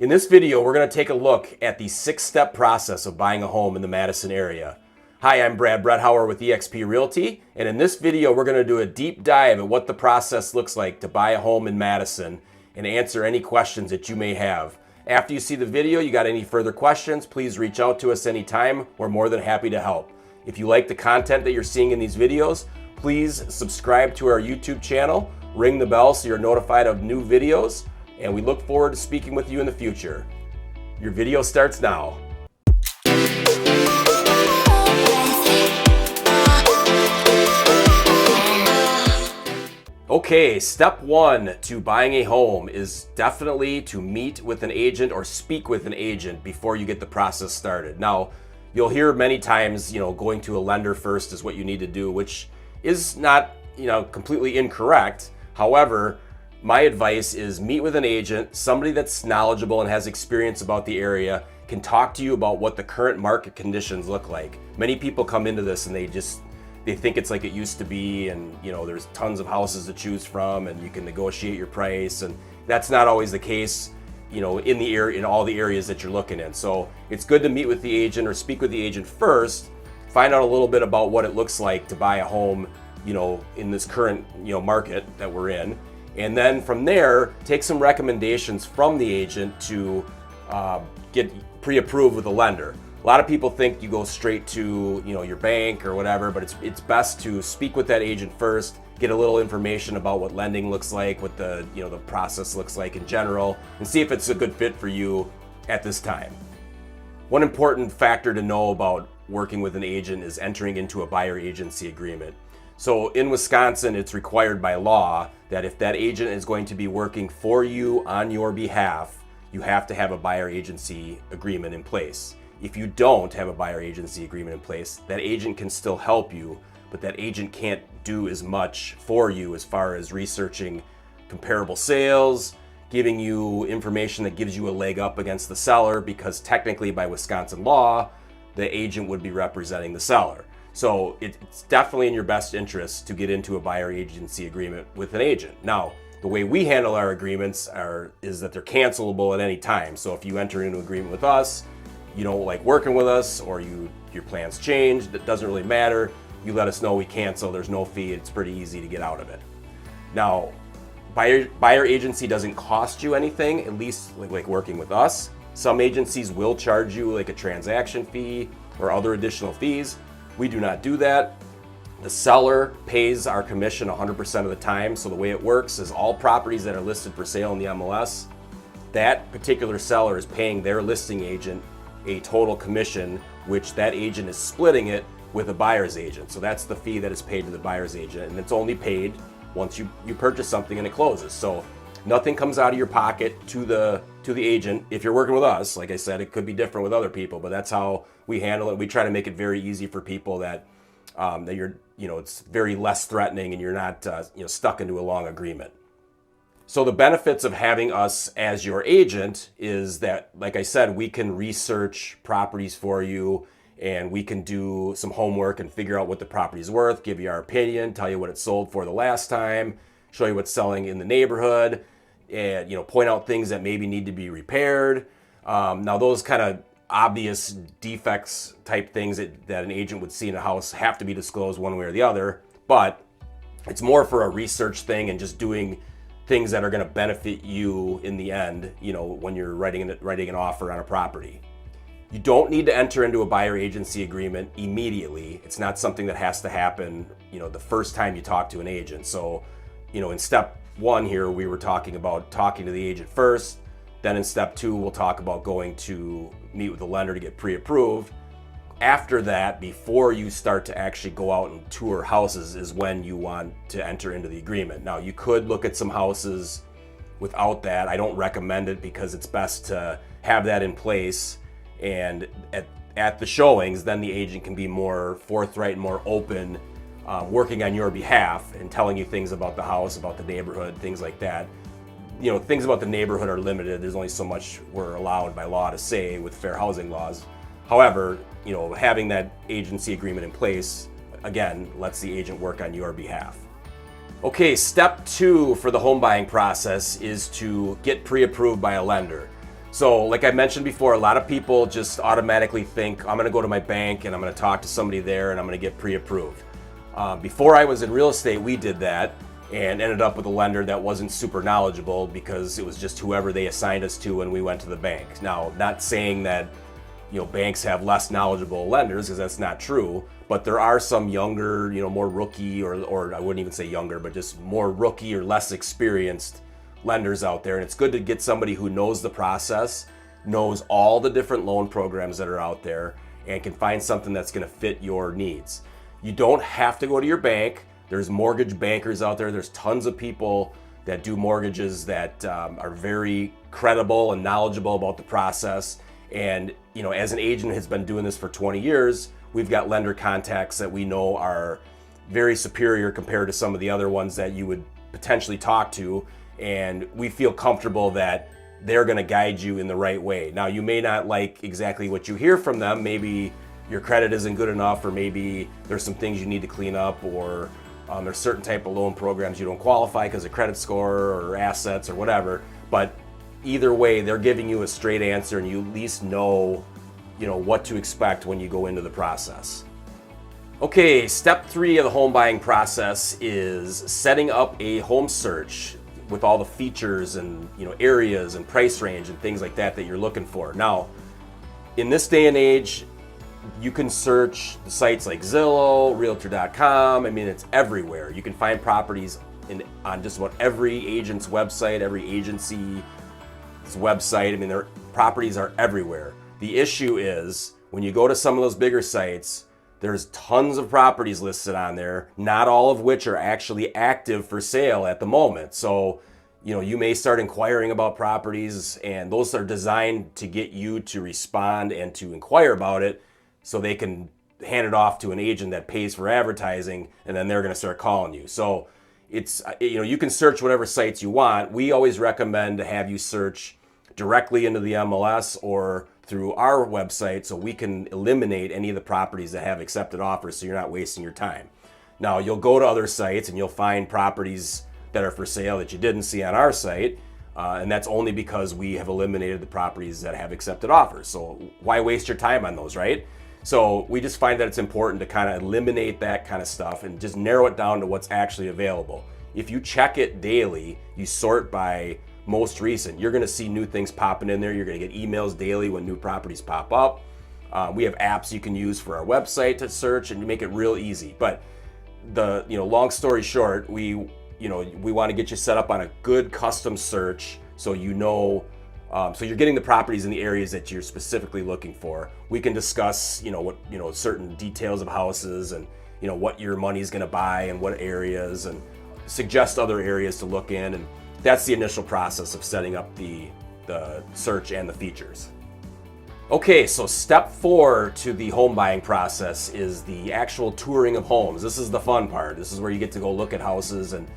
In this video, we're going to take a look at the 6-step process of buying a home in the Madison area. Hi, I'm Brad Bredhauer with eXp Realty, and in this video, we're going to do a deep dive at what the process looks like to buy a home in Madison and answer any questions that you may have. After you see the video, you got any further questions, please reach out to us anytime. We're more than happy to help. If you like the content that you're seeing in these videos, please subscribe to our YouTube channel, ring the bell so you're notified of new videos, and we look forward to speaking with you in the future. Your video starts now. Okay, step one to buying a home is definitely to meet with an agent or speak with an agent before you get the process started. Now, you'll hear many times, going to a lender first is what you need to do, which is not, completely incorrect. However, my advice is meet with an agent, somebody that's knowledgeable and has experience about the area, can talk to you about what the current market conditions look like. Many people come into this and they think it's like it used to be, and there's tons of houses to choose from and you can negotiate your price, and that's not always the case, in the area, in all the areas that you're looking in. So it's good to meet with the agent or speak with the agent first, find out a little bit about what it looks like to buy a home, in this current, market that we're in. And then from there, take some recommendations from the agent to get pre-approved with a lender. A lot of people think you go straight to your bank or whatever, but it's best to speak with that agent first, get a little information about what lending looks like, what the the process looks like in general, and see if it's a good fit for you at this time. One important factor to know about working with an agent is entering into a buyer agency agreement. So in Wisconsin, it's required by law that if that agent is going to be working for you on your behalf, you have to have a buyer agency agreement in place. If you don't have a buyer agency agreement in place, that agent can still help you, but that agent can't do as much for you as far as researching comparable sales, giving you information that gives you a leg up against the seller, because technically by Wisconsin law, the agent would be representing the seller. So it's definitely in your best interest to get into a buyer agency agreement with an agent. Now, the way we handle our agreements is that they're cancelable at any time. So if you enter into an agreement with us, you don't like working with us, or your plans change, it doesn't really matter. You let us know, we cancel, there's no fee, it's pretty easy to get out of it. Now, buyer agency doesn't cost you anything, at least like working with us. Some agencies will charge you like a transaction fee or other additional fees. We do not do that. The seller pays our commission 100% of the time. So the way it works is all properties that are listed for sale in the MLS, that particular seller is paying their listing agent a total commission, which that agent is splitting it with a buyer's agent. So that's the fee that is paid to the buyer's agent, and it's only paid once you purchase something and it closes. So nothing comes out of your pocket to the agent. If you're working with us, like I said, it could be different with other people, but that's how we handle it. We try to make it very easy for people that you're, it's very less threatening and you're not, stuck into a long agreement. So the benefits of having us as your agent is that, like I said, we can research properties for you, and we can do some homework and figure out what the property is worth, give you our opinion, tell you what it sold for the last time, show you what's selling in the neighborhood, and point out things that maybe need to be repaired. Now those kind of obvious defects type things that an agent would see in a house have to be disclosed one way or the other, but it's more for a research thing and just doing things that are going to benefit you in the end, when you're writing an offer on a property. You don't need to enter into a buyer agency agreement immediately. It's not something that has to happen, the first time you talk to an agent. So, in step one here, we were talking about talking to the agent first. Then in step two, we'll talk about going to meet with the lender to get pre-approved. After that, before you start to actually go out and tour houses, is when you want to enter into the agreement. Now, you could look at some houses without that. I don't recommend it because it's best to have that in place. And at the showings, then the agent can be more forthright and more open, working on your behalf and telling you things about the house, about the neighborhood, things like that. Things about the neighborhood are limited. There's only so much we're allowed by law to say with fair housing laws. However, having that agency agreement in place, again, lets the agent work on your behalf. Okay, step two for the home buying process is to get pre-approved by a lender. So like I mentioned before, a lot of people just automatically think, I'm going to go to my bank and I'm going to talk to somebody there and I'm going to get pre-approved. Before I was in real estate, we did that and ended up with a lender that wasn't super knowledgeable because it was just whoever they assigned us to when we went to the bank. Now, not saying that banks have less knowledgeable lenders, because that's not true, but there are some younger, more rookie, or I wouldn't even say younger, but just more rookie or less experienced lenders out there. And it's good to get somebody who knows the process, knows all the different loan programs that are out there, and can find something that's going to fit your needs. You don't have to go to your bank. There's mortgage bankers out there. There's tons of people that do mortgages that are very credible and knowledgeable about the process. And as an agent who's been doing this for 20 years, we've got lender contacts that we know are very superior compared to some of the other ones that you would potentially talk to. And we feel comfortable that they're going to guide you in the right way. Now, you may not like exactly what you hear from them. Maybe your credit isn't good enough, or maybe there's some things you need to clean up, or there's certain type of loan programs you don't qualify because of credit score or assets or whatever. But either way, they're giving you a straight answer, and you at least know what to expect when you go into the process. Okay, step 3 of the home buying process is setting up a home search with all the features and areas and price range and things like that you're looking for. Now, in this day and age, you can search the sites like Zillow, Realtor.com. I mean, it's everywhere. You can find properties on just about every agent's website, every agency's website. I mean, their properties are everywhere. The issue is when you go to some of those bigger sites, there's tons of properties listed on there, not all of which are actually active for sale at the moment. So, you may start inquiring about properties, and those are designed to get you to respond and to inquire about it so they can hand it off to an agent that pays for advertising, and then they're going to start calling you. So it's, you can search whatever sites you want. We always recommend to have you search directly into the MLS or through our website so we can eliminate any of the properties that have accepted offers so you're not wasting your time. Now, you'll go to other sites and you'll find properties that are for sale that you didn't see on our site, and that's only because we have eliminated the properties that have accepted offers. So why waste your time on those, right? So we just find that it's important to kind of eliminate that kind of stuff and just narrow it down to what's actually available. If you check it daily, you sort by most recent, you're going to see new things popping in there. You're going to get emails daily when new properties pop up. We have apps you can use for our website to search and make it real easy. But the long story short, we want to get you set up on a good custom search so so you're getting the properties in the areas that you're specifically looking for. We can discuss what certain details of houses and what your money's going to buy and what areas, and suggest other areas to look in. And that's the initial process of setting up the search and the features. Okay, so step 4 to the home buying process is the actual touring of homes. This is the fun part. This is where you get to go look at houses and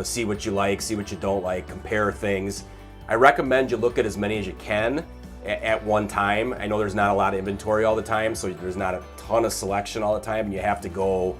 see what you like, see what you don't like, compare things. I recommend you look at as many as you can at one time. I know there's not a lot of inventory all the time, so there's not a ton of selection all the time, and you have to go,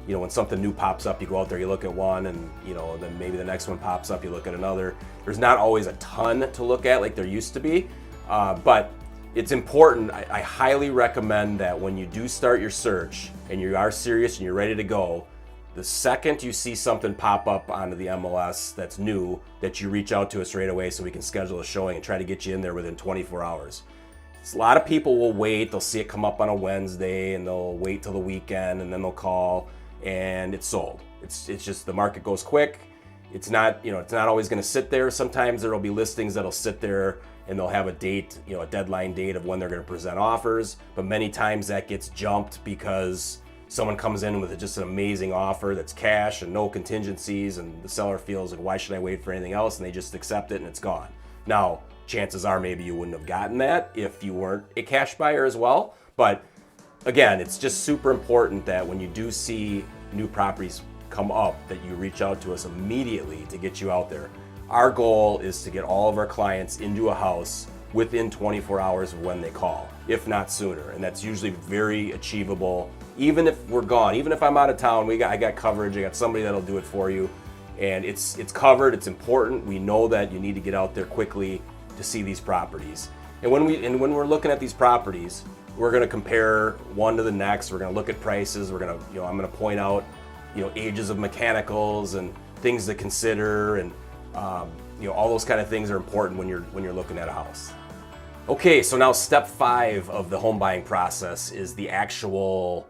when something new pops up, you go out there, you look at one, and then maybe the next one pops up, you look at another. There's not always a ton to look at like there used to be, but it's important. I highly recommend that when you do start your search and you are serious and you're ready to go, the second you see something pop up onto the MLS that's new, that you reach out to us right away so we can schedule a showing and try to get you in there within 24 hours. A lot of people will wait. They'll see it come up on a Wednesday and they'll wait till the weekend and then they'll call and it's sold. It's just the market goes quick. It's not always going to sit there. Sometimes there'll be listings that'll sit there and they'll have a date, a deadline date of when they're going to present offers. But many times that gets jumped because someone comes in with just an amazing offer that's cash and no contingencies, and the seller feels like, why should I wait for anything else? And they just accept it and it's gone. Now, chances are maybe you wouldn't have gotten that if you weren't a cash buyer as well. But again, it's just super important that when you do see new properties come up, that you reach out to us immediately to get you out there. Our goal is to get all of our clients into a house within 24 hours of when they call, if not sooner. And that's usually very achievable. Even if we're gone, even if I'm out of town, I got coverage. I got somebody that'll do it for you, and it's covered. It's important. We know that you need to get out there quickly to see these properties. And when we're looking at these properties, we're going to compare one to the next. We're going to look at prices. We're going to, I'm going to point out, ages of mechanicals and things to consider, and all those kind of things are important when you're looking at a house. Okay, so now step 5 of the home buying process is the actual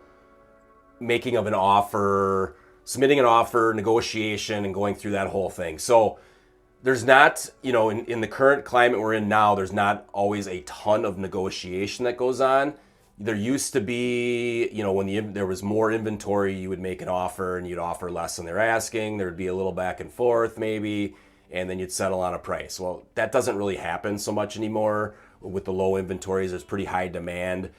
making of an offer, submitting an offer, negotiation, and going through that whole thing. So there's not, in the current climate we're in now, there's not always a ton of negotiation that goes on. There used to be, when there was more inventory, you would make an offer and you'd offer less than they're asking. There'd be a little back and forth maybe, and then you'd settle on a price. Well, that doesn't really happen so much anymore. With the low inventories, there's pretty high demand.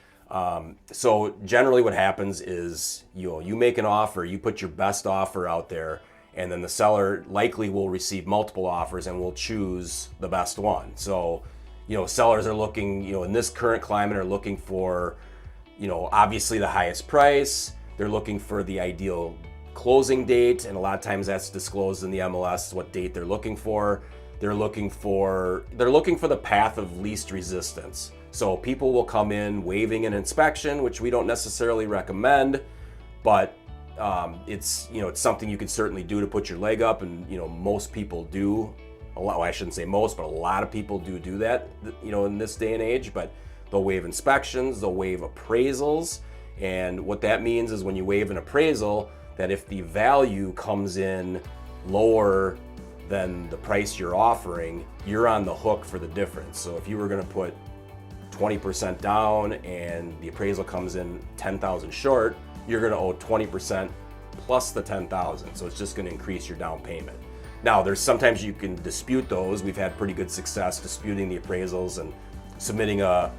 So generally what happens is, you make an offer, you put your best offer out there, and then the seller likely will receive multiple offers and will choose the best one. So, sellers are looking, in this current climate, are looking for, obviously the highest price. They're looking for the ideal closing date, and a lot of times that's disclosed in the MLS what date they're looking for. They're looking for the path of least resistance. So people will come in waiving an inspection, which we don't necessarily recommend, but it's something you can certainly do to put your leg up, and most people do. I shouldn't say most, but a lot of people do that, in this day and age. But they'll waive inspections, they'll waive appraisals, and what that means is when you waive an appraisal, that if the value comes in lower than the price you're offering, you're on the hook for the difference. So if you were going to put 20% down and the appraisal comes in 10,000 short, you're going to owe 20% plus the 10,000. So it's just going to increase your down payment. Now, there's sometimes you can dispute those. We've had pretty good success disputing the appraisals and submitting a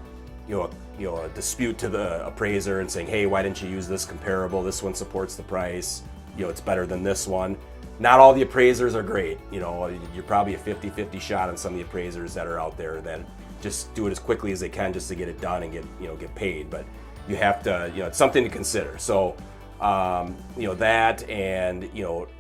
dispute to the appraiser and saying, hey, why didn't you use this comparable? This one supports the price. It's better than this one. Not all the appraisers are great. You're probably a 50-50 shot on some of the appraisers that are out there that just do it as quickly as they can just to get it done and get paid. But you have to, it's something to consider. So, that, and,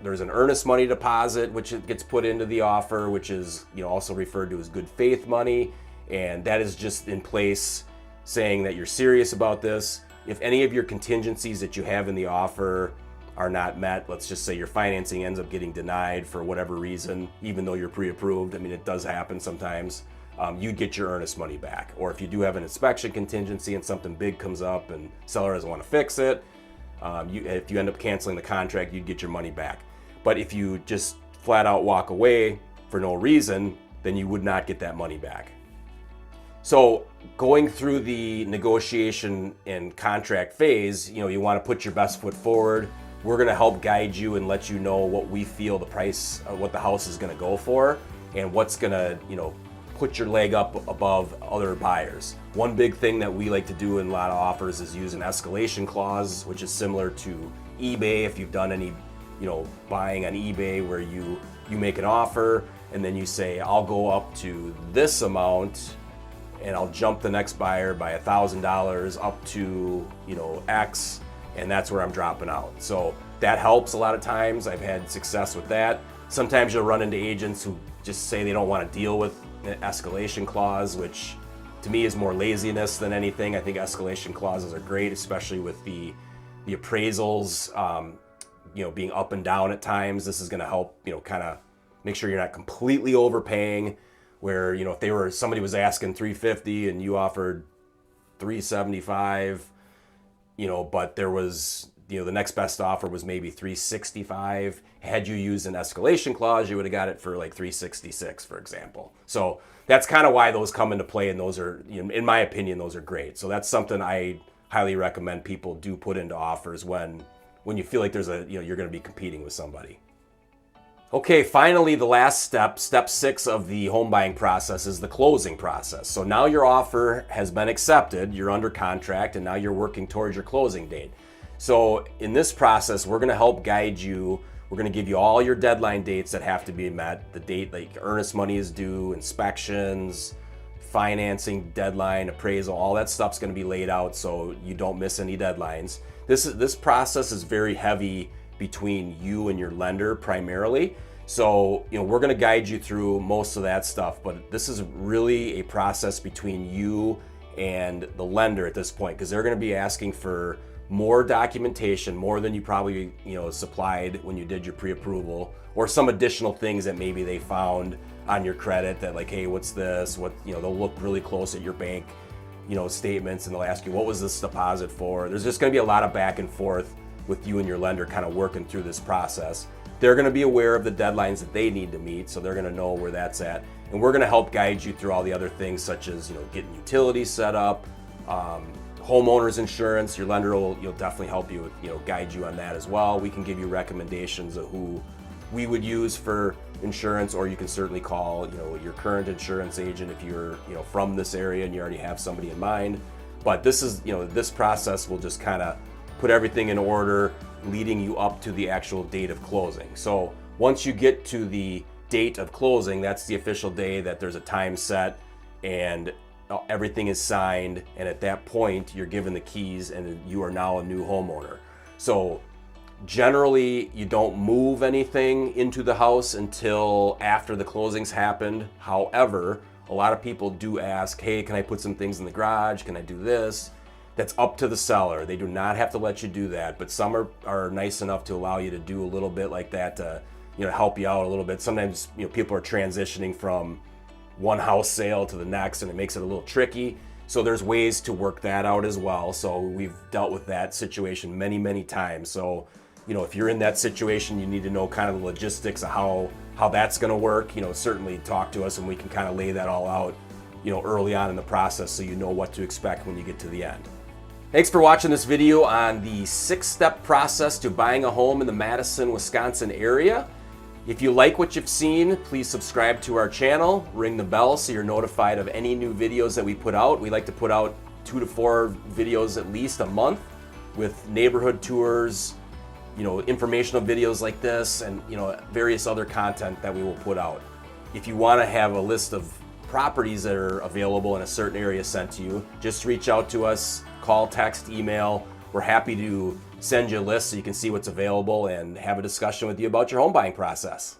there's an earnest money deposit, which it gets put into the offer, which is, also referred to as good faith money. And that is just in place saying that you're serious about this. If any of your contingencies that you have in the offer are not met, let's just say your financing ends up getting denied for whatever reason, even though you're pre-approved, it does happen sometimes, you'd get your earnest money back. Or if you do have an inspection contingency and something big comes up and seller doesn't want to fix it, if you end up canceling the contract, you'd get your money back. But if you just flat out walk away for no reason, then you would not get that money back. So going through the negotiation and contract phase, you want to put your best foot forward. We're going to help guide you and let you know what we feel the price of what the house is going to go for, and what's going to, put your leg up above other buyers. One big thing that we like to do in a lot of offers is use an escalation clause, which is similar to eBay. If you've done any, buying on eBay, where you make an offer and then you say, I'll go up to this amount and I'll jump the next buyer by $1,000 up to, X, and that's where I'm dropping out. So that helps a lot of times. I've had success with that. Sometimes you'll run into agents who just say they don't want to deal with an escalation clause, which to me is more laziness than anything. I think escalation clauses are great, especially with the appraisals, being up and down at times. This is going to help, kind of make sure you're not completely overpaying, where, if somebody was asking $350 and you offered $375, but there was, the next best offer was maybe $365. Had you used an escalation clause, you would have got it for like $366, for example. So that's kind of why those come into play, and those are, in my opinion, those are great. So that's something I highly recommend people do put into offers when you feel like there's you're going to be competing with somebody. Okay, finally, the last step 6 of the home buying process, is the closing process. So now your offer has been accepted, you're under contract, and now you're working towards your closing date. So in this process, we're going to help guide you. We're going to give you all your deadline dates that have to be met, the date like earnest money is due, inspections, financing deadline, appraisal, all that stuff's going to be laid out so you don't miss any deadlines. This process is very heavy between you and your lender primarily. So, we're going to guide you through most of that stuff, but this is really a process between you and the lender at this point, because they're going to be asking for more documentation, more than you probably, supplied when you did your pre-approval, or some additional things that maybe they found on your credit that like, hey, what's this? They'll look really close at your bank, statements, and they'll ask you, what was this deposit for? There's just going to be a lot of back and forth with you and your lender kind of working through this process. They're going to be aware of the deadlines that they need to meet, so they're going to know where that's at. And we're going to help guide you through all the other things, such as getting utilities set up, homeowners insurance. Your lender will definitely help you with, guide you on that as well. We can give you recommendations of who we would use for insurance, or you can certainly call your current insurance agent if you're from this area and you already have somebody in mind. But this is this process will just kind of put everything in order, leading you up to the actual date of closing. So once you get to the date of closing, that's the official day that there's a time set and everything is signed, and at that point you're given the keys and you are now a new homeowner. So generally you don't move anything into the house until after the closings happened. However, a lot of people do ask, hey, can I put some things in the garage? Can I do this? That's up to the seller. They do not have to let you do that, but some are nice enough to allow you to do a little bit like that to help you out a little bit. Sometimes people are transitioning from one house sale to the next, and it makes it a little tricky. So there's ways to work that out as well. So we've dealt with that situation many times. So if you're in that situation, you need to know kind of the logistics of how that's going to work. Certainly talk to us and we can kind of lay that all out early on in the process, so you know what to expect when you get to the end. Thanks for watching this video on the 6-step process to buying a home in the Madison, Wisconsin area. If you like what you've seen, please subscribe to our channel, ring the bell so you're notified of any new videos that we put out. We like to put out 2 to 4 videos at least a month with neighborhood tours, informational videos like this, and various other content that we will put out. If you want to have a list of properties that are available in a certain area sent to you, just reach out to us, call, text, email. We're happy to send you a list so you can see what's available and have a discussion with you about your home buying process.